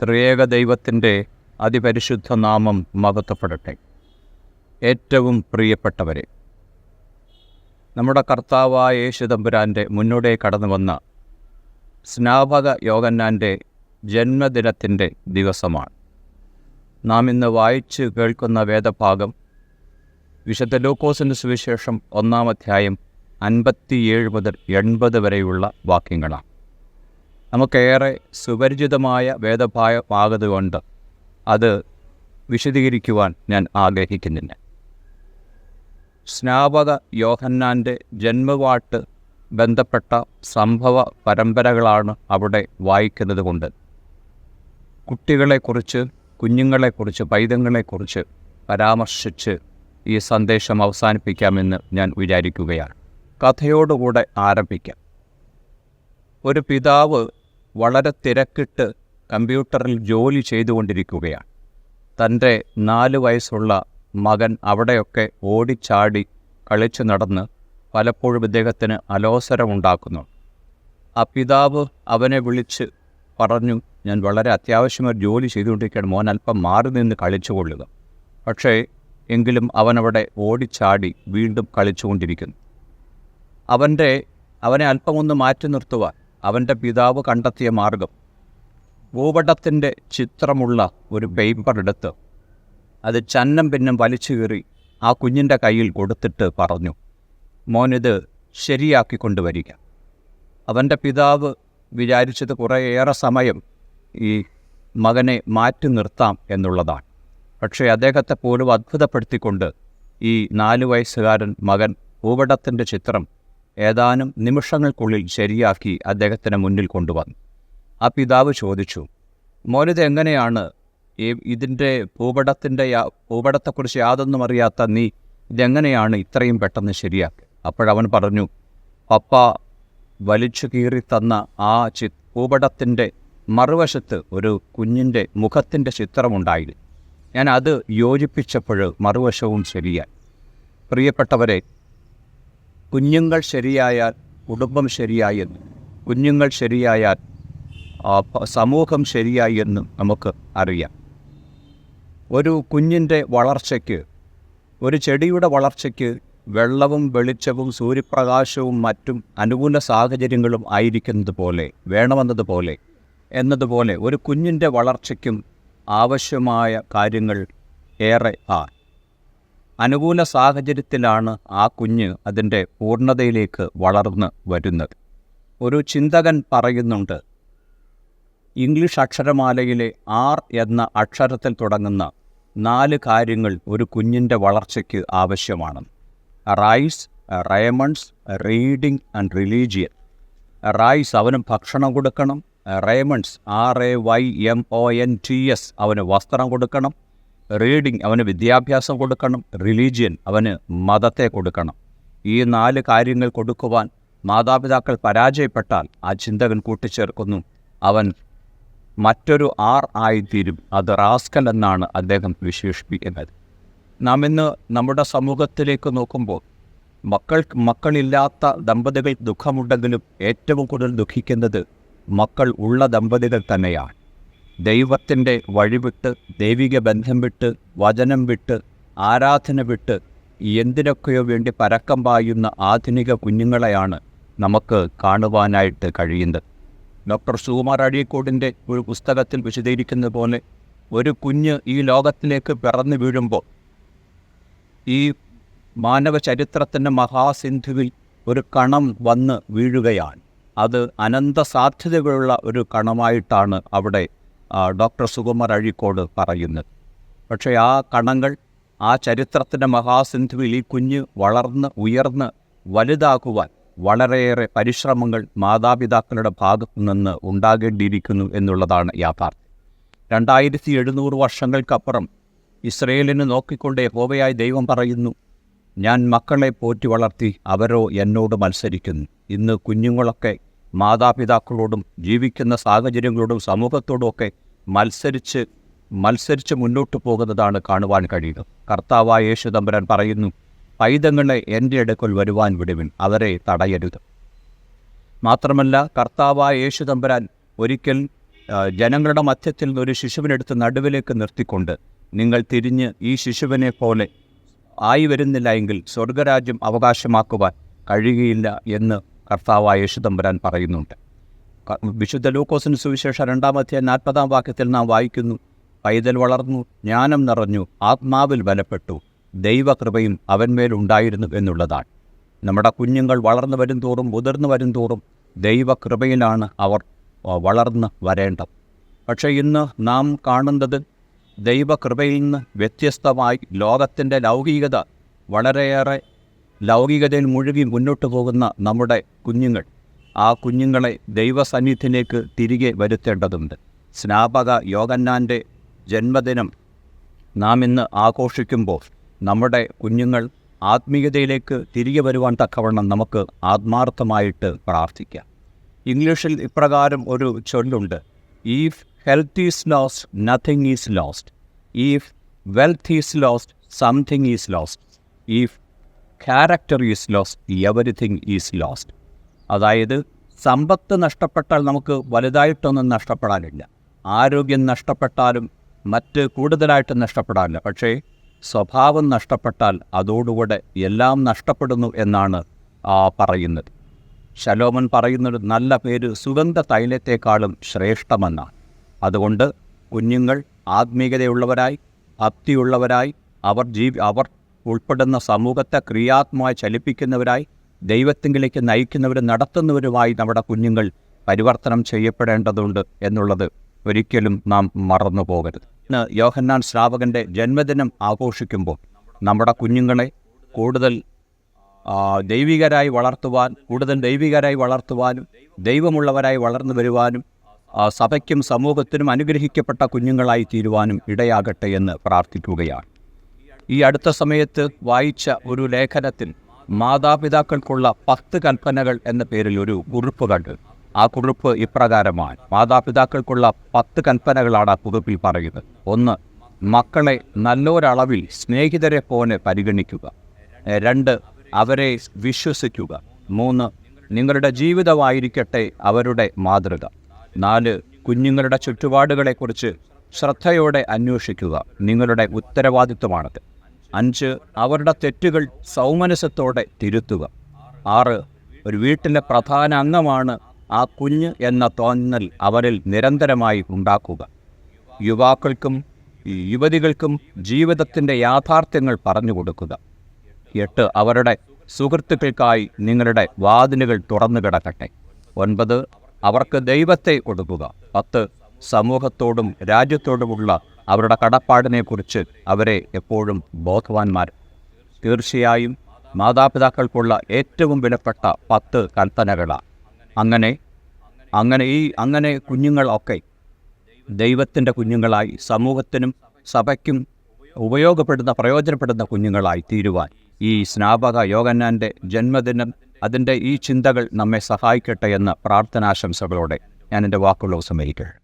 ത്രിയേക ദൈവത്തിൻ്റെ അതിപരിശുദ്ധ നാമം മഹത്വപ്പെടട്ടെ. ഏറ്റവും പ്രിയപ്പെട്ടവരെ, നമ്മുടെ കർത്താവായ യേശു തമ്പുരാൻ്റെ മുന്നോടെ കടന്നു വന്ന സ്നാപക യോഹന്നാൻ്റെ ജന്മദിനത്തിൻ്റെ ദിവസമാണ്. നാം ഇന്ന് വായിച്ച് കേൾക്കുന്ന വേദഭാഗം വിശുദ്ധ ലൂക്കോസിൻ്റെ സുവിശേഷം 1-ാം അധ്യായം 57 മുതൽ 80 വരെയുള്ള വാക്യങ്ങളാണ്. നമുക്കേറെ സുപരിചിതമായ വേദഭാഗമായതുകൊണ്ട് അത് വിശദീകരിക്കുവാൻ ഞാൻ ആഗ്രഹിക്കുന്നില്ല. സ്നാപക യോഹന്നാൻ്റെ ജന്മവാട്ട് ബന്ധപ്പെട്ട സംഭവ പരമ്പരകളാണ് അവിടെ വായിക്കുന്നത് കൊണ്ട് കുട്ടികളെക്കുറിച്ച്, കുഞ്ഞുങ്ങളെക്കുറിച്ച്, പൈതങ്ങളെക്കുറിച്ച് പരാമർശിച്ച് ഈ സന്ദേശം അവസാനിപ്പിക്കാമെന്ന് ഞാൻ വിചാരിക്കുകയാണ്. കഥയോടുകൂടെ ആരംഭിക്കാം. ഒരു പിതാവ് വളരെ തിരക്കിട്ട് കമ്പ്യൂട്ടറിൽ ജോലി ചെയ്തുകൊണ്ടിരിക്കുകയാണ്. തൻ്റെ 4 വയസ്സുള്ള മകൻ അവിടെയൊക്കെ ഓടിച്ചാടി കളിച്ചു നടന്ന് പലപ്പോഴും ഇദ്ദേഹത്തിന് അലോസരമുണ്ടാക്കുന്നു. ആ പിതാവ് അവനെ വിളിച്ച് പറഞ്ഞു, ഞാൻ വളരെ അത്യാവശ്യമായി ജോലി ചെയ്തുകൊണ്ടിരിക്കുകയാണ്, മോൻ അല്പം മാറി നിന്ന് കളിച്ചുകൊള്ളുക. പക്ഷേ എങ്കിലും അവനവിടെ ഓടിച്ചാടി വീണ്ടും കളിച്ചുകൊണ്ടിരിക്കുന്നു. അവനെ അല്പമൊന്ന് മാറ്റി നിർത്തുവാൻ അവൻ്റെ പിതാവ് കണ്ടെത്തിയ മാർഗം, ഭൂപടത്തിൻ്റെ ചിത്രമുള്ള ഒരു പേപ്പർ എടുത്ത് അത് ചന്നം പിന്നം വലിച്ചു കീറി ആ കുഞ്ഞിൻ്റെ കയ്യിൽ കൊടുത്തിട്ട് പറഞ്ഞു, മോനിത് ശരിയാക്കി കൊണ്ടുവരിക. അവൻ്റെ പിതാവ് വിചാരിച്ചത് കുറേയേറെ സമയം ഈ മകനെ മാറ്റി നിർത്താം എന്നുള്ളതാണ്. പക്ഷേ അദ്ദേഹത്തെ പോലും അത്ഭുതപ്പെടുത്തിക്കൊണ്ട് ഈ 4 വയസ്സുകാരൻ മകൻ ഭൂപടത്തിൻ്റെ ചിത്രം ഏതാനും നിമിഷങ്ങൾക്കുള്ളിൽ ശരിയാക്കി അദ്ദേഹത്തിന് മുന്നിൽ കൊണ്ടുവന്നു. ആ പിതാവ് ചോദിച്ചു, മോനിത് എങ്ങനെയാണ് ഇതിൻ്റെ ഭൂപടത്തെക്കുറിച്ച് യാതൊന്നും അറിയാത്ത നീ ഇതെങ്ങനെയാണ് ഇത്രയും പെട്ടെന്ന് ശരിയാക്കുക? അപ്പോഴവൻ പറഞ്ഞു, പപ്പ വലിച്ചു കീറി തന്ന ആ ഭൂപടത്തിൻ്റെ മറുവശത്ത് ഒരു കുഞ്ഞിൻ്റെ മുഖത്തിൻ്റെ ചിത്രമുണ്ടായിരുന്നു. ഞാൻ അത് യോജിപ്പിച്ചപ്പോൾ മറുവശവും ശരിയായി. പ്രിയപ്പെട്ടവരെ, കുഞ്ഞുങ്ങൾ ശരിയായാൽ കുടുംബം ശരിയായി എന്നും കുഞ്ഞുങ്ങൾ ശരിയായാൽ സമൂഹം ശരിയായി എന്നും നമുക്ക് അറിയാം. ഒരു കുഞ്ഞിൻ്റെ വളർച്ചയ്ക്ക്, ഒരു ചെടിയുടെ വളർച്ചയ്ക്ക് വെള്ളവും വെളിച്ചവും സൂര്യപ്രകാശവും മറ്റും അനുകൂല സാഹചര്യങ്ങളും വേണമെന്നതുപോലെ ഒരു കുഞ്ഞിൻ്റെ വളർച്ചയ്ക്കും ആവശ്യമായ കാര്യങ്ങൾ ഏറെ അനുകൂല സാഹചര്യത്തിലാണ് ആ കുഞ്ഞ് അതിൻ്റെ പൂർണ്ണതയിലേക്ക് വളർന്ന് വരുന്നത്. ഒരു ചിന്തകൻ പറയുന്നുണ്ട്, ഇംഗ്ലീഷ് അക്ഷരമാലയിലെ R എന്ന അക്ഷരത്തിൽ തുടങ്ങുന്ന 4 കാര്യങ്ങൾ ഒരു കുഞ്ഞിൻ്റെ വളർച്ചയ്ക്ക് ആവശ്യമാണ്. Rice, raiments, reading and religion. Rice, അവന് ഭക്ഷണം കൊടുക്കണം. റേമണ്ട്സ്, RAYMONTS, അവന് വസ്ത്രം കൊടുക്കണം. റീഡിംഗ്, അവന് വിദ്യാഭ്യാസം കൊടുക്കണം. റിലീജിയൻ, അവന് മതത്തെ കൊടുക്കണം. ഈ 4 കാര്യങ്ങൾ കൊടുക്കുവാൻ മാതാപിതാക്കൾ പരാജയപ്പെട്ടാൽ ആ ചിന്തകൻ കൂട്ടിച്ചേർക്കുന്നു, അവൻ മറ്റൊരു R ആയിത്തീരും. അത് റാസ്കൽ എന്നാണ് അദ്ദേഹം വിശേഷിപ്പിക്കുന്നത്. നാം ഇന്ന് നമ്മുടെ സമൂഹത്തിലേക്ക് നോക്കുമ്പോൾ മക്കളില്ലാത്ത ദമ്പതികൾ ദുഃഖമുണ്ടെങ്കിലും ഏറ്റവും കൂടുതൽ ദുഃഖിക്കുന്നത് മക്കൾ ഉള്ള ദമ്പതികൾ തന്നെയാണ്. ദൈവത്തിൻ്റെ വഴിവിട്ട്, ദൈവിക ബന്ധം വിട്ട്, വചനം വിട്ട്, ആരാധന വിട്ട് എന്തിനൊക്കെയോ വേണ്ടി പരക്കം പായുന്ന ആധുനിക കുഞ്ഞുങ്ങളെയാണ് നമുക്ക് കാണുവാനായിട്ട് കഴിയുന്നത്. ഡോക്ടർ സുകുമാർ അഴീക്കോടിൻ്റെ ഒരു പുസ്തകത്തിൽ വിശദീകരിക്കുന്ന പോലെ ഒരു കുഞ്ഞ് ഈ ലോകത്തിലേക്ക് പിറന്നു വീഴുമ്പോൾ ഈ മാനവ ചരിത്രത്തിൻ്റെ മഹാസിന്ധുവിൽ ഒരു കണം വന്ന് വീഴുകയാണ്. അത് അനന്ത സാധ്യതകളുള്ള ഒരു കണമായിട്ടാണ് അവിടെ ഡോക്ടർ സുകുമാർ അഴീക്കോട് പറയുന്നത്. പക്ഷേ ആ കണങ്ങൾ, ആ ചരിത്രത്തിൻ്റെ മഹാസിന്ധുവിൽ ഈ കുഞ്ഞ് വളർന്ന് ഉയർന്ന് വലുതാക്കുവാൻ വളരെയേറെ പരിശ്രമങ്ങൾ മാതാപിതാക്കളുടെ ഭാഗത്തു നിന്ന് ഉണ്ടാകേണ്ടിയിരിക്കുന്നു എന്നുള്ളതാണ് യാഥാർത്ഥ്യം. 2700 വർഷങ്ങൾക്കപ്പുറം ഇസ്രയേലിനെ നോക്കിക്കൊണ്ട് യഹോവയായ ദൈവം പറയുന്നു, ഞാൻ മക്കളെ പോറ്റി വളർത്തി, അവരോ എന്നോട് മത്സരിക്കുന്നു. ഇന്ന് കുഞ്ഞുങ്ങളൊക്കെ മാതാപിതാക്കളോടും ജീവിക്കുന്ന സാഹചര്യങ്ങളോടും സമൂഹത്തോടുമൊക്കെ മത്സരിച്ച് മുന്നോട്ട് പോകുന്നതാണ് കാണുവാൻ കഴിയുന്നത്. കർത്താവായ യേശു തമ്പുരാൻ പറയുന്നു, പൈതങ്ങളെ എൻ്റെ അടുക്കൽ വരുവാൻ വിടുവിൻ, അവരെ തടയരുത്. മാത്രമല്ല കർത്താവായ യേശു തമ്പുരാൻ ഒരിക്കൽ ജനങ്ങളുടെ മധ്യത്തിൽ നിന്ന് ഒരു ശിശുവിനെടുത്ത് നടുവിലേക്ക് നിർത്തിക്കൊണ്ട് നിങ്ങൾ തിരിഞ്ഞ് ഈ ശിശുവിനെ പോലെ ആയി വരുന്നില്ല എങ്കിൽ സ്വർഗരാജ്യം അവകാശമാക്കുവാൻ കഴിയുകയില്ല എന്ന് കർത്താവായ യേശു തമ്പുരാൻ പറയുന്നുണ്ട്. വിശുദ്ധ ലൂക്കോസിന് സുവിശേഷം 2-ാം വാക്യത്തിൽ നാം വായിക്കുന്നു, പൈതൽ വളർന്നു, ജ്ഞാനം നിറഞ്ഞു, ആത്മാവിൽ ബലപ്പെട്ടു, ദൈവകൃപയും അവന്മേലുണ്ടായിരുന്നു എന്നുള്ളതാണ്. നമ്മുടെ കുഞ്ഞുങ്ങൾ വളർന്നു വരും തോറും മുതിർന്നു വരും തോറും ദൈവകൃപയിലാണ് അവർ വളർന്ന് വരേണ്ടത്. പക്ഷേ ഇന്ന് നാം കാണുന്നത് ദൈവകൃപയിൽ നിന്ന് വ്യത്യസ്തമായി ലോകത്തിൻ്റെ ലൗകികത, വളരെയേറെ ലൗകികതയിൽ മുഴുകി മുന്നോട്ട് പോകുന്ന നമ്മുടെ കുഞ്ഞുങ്ങൾ, ആ കുഞ്ഞുങ്ങളെ ദൈവസന്നിധിയിലേക്ക് തിരികെ വരുത്തേണ്ടതുണ്ട്. സ്നാപക യോഹന്നാൻ്റെ ജന്മദിനം നാം ഇന്ന് ആഘോഷിക്കുമ്പോൾ നമ്മുടെ കുഞ്ഞുങ്ങൾ ആത്മീയതയിലേക്ക് തിരികെ വരുവാൻ തക്കവണ്ണം നമുക്ക് ആത്മാർത്ഥമായിട്ട് പ്രാർത്ഥിക്കാം. ഇംഗ്ലീഷിൽ ഇപ്രകാരം ഒരു ചൊല്ലുണ്ട്, if health is lost nothing is lost, if wealth is lost something is lost, if character is lost everything is lost. അതായത് സമ്പത്ത് നഷ്ടപ്പെട്ടാൽ നമുക്ക് വലുതായിട്ടൊന്നും നഷ്ടപ്പെടാനില്ല, ആരോഗ്യം നഷ്ടപ്പെട്ടാലും മറ്റ് കൂടുതലായിട്ട് നഷ്ടപ്പെടാനില്ല. പക്ഷേ സ്വഭാവം നഷ്ടപ്പെട്ടാൽ അതോടുകൂടെ എല്ലാം നഷ്ടപ്പെടുന്നു എന്നാണ് പറയുന്നത്. ശലോമൻ പറയുന്നത് നല്ല പേര് സുഗന്ധ തൈലത്തെക്കാളും ശ്രേഷ്ഠമെന്നാണ്. അതുകൊണ്ട് കുഞ്ഞുങ്ങൾ ആത്മീയതയുള്ളവരായി, ഭക്തിയുള്ളവരായി, അവർ ഉൾപ്പെടുന്ന സമൂഹത്തെ ക്രിയാത്മകമായി ചലിപ്പിക്കുന്നവരായി, ദൈവത്തിങ്കിലേക്ക് നയിക്കുന്നവരും നടത്തുന്നവരുമായി നമ്മുടെ കുഞ്ഞുങ്ങൾ പരിവർത്തനം ചെയ്യപ്പെടേണ്ടതുണ്ട് എന്നുള്ളത് ഒരിക്കലും നാം മറന്നു പോകരുത്. ഇന്ന് യോഹന്നാൻ ശ്രാവകൻ്റെ ജന്മദിനം ആഘോഷിക്കുമ്പോൾ നമ്മുടെ കുഞ്ഞുങ്ങളെ കൂടുതൽ ദൈവികരായി വളർത്തുവാനും ദൈവമുള്ളവരായി വളർന്നു വരുവാനും സഭയ്ക്കും സമൂഹത്തിനും അനുഗ്രഹിക്കപ്പെട്ട കുഞ്ഞുങ്ങളായി തീരുവാനും ഇടയാകട്ടെ എന്ന് പ്രാർത്ഥിക്കുകയാണ്. ഈ അടുത്ത സമയത്ത് വായിച്ച ഒരു ലേഖനത്തിൽ മാതാപിതാക്കൾക്കുള്ള 10 കൽപ്പനകൾ എന്ന പേരിൽ ഒരു കുറിപ്പ് കണ്ടു. ആ കുറിപ്പ് ഇപ്രകാരമാണ്. മാതാപിതാക്കൾക്കുള്ള 10 കൽപ്പനകളാണ് ആ കുറിപ്പിൽ പറയുന്നത്. 1. മക്കളെ നല്ലൊരളവിൽ സ്നേഹിതരെ പോലെ പരിഗണിക്കുക. 2. അവരെ വിശ്വസിക്കുക. 3. നിങ്ങളുടെ ജീവിതമായിരിക്കട്ടെ അവരുടെ മാതൃക. 4. കുഞ്ഞുങ്ങളുടെ ചുറ്റുപാടുകളെക്കുറിച്ച് ശ്രദ്ധയോടെ അന്വേഷിക്കുക, നിങ്ങളുടെ ഉത്തരവാദിത്വമാണത്. 5. അവരുടെ തെറ്റുകൾ സൗമനസ്യത്തോടെ തിരുത്തുക. 6. ഒരു വീട്ടിലെ പ്രധാന അംഗമാണ് ആ കുഞ്ഞ് എന്ന തോന്നൽ അവരിൽ നിരന്തരമായി ഉണ്ടാക്കുക. യുവാക്കൾക്കും യുവതികൾക്കും ജീവിതത്തിൻ്റെ യാഥാർത്ഥ്യങ്ങൾ പറഞ്ഞു കൊടുക്കുക. 8. അവരുടെ സുഹൃത്തുക്കൾക്കായി നിങ്ങളുടെ വാതിലുകൾ തുറന്നു കിടക്കട്ടെ. 9. അവർക്ക് ദൈവത്തെ കൊടുക്കുക. 10. സമൂഹത്തോടും രാജ്യത്തോടുമുള്ള അവരുടെ കടപ്പാടിനെക്കുറിച്ച് അവരെ എപ്പോഴും ബോധവാന്മാർ. തീർച്ചയായും മാതാപിതാക്കൾക്കുള്ള ഏറ്റവും വിലപ്പെട്ട 10 കൽപ്പനകളാണ്. അങ്ങനെ കുഞ്ഞുങ്ങളൊക്കെ ദൈവത്തിൻ്റെ കുഞ്ഞുങ്ങളായി സമൂഹത്തിനും സഭയ്ക്കും പ്രയോജനപ്പെടുന്ന കുഞ്ഞുങ്ങളായി തീരുവാൻ ഈ സ്നാപക യോഹന്നാൻ്റെ ജന്മദിനം, അതിൻ്റെ ഈ ചിന്തകൾ നമ്മെ സഹായിക്കട്ടെ എന്ന പ്രാർത്ഥനാശംസകളോടെ ഞാൻ എൻ്റെ വാക്കുകൾ ഉപസംഹരിക്കുകയാണ്.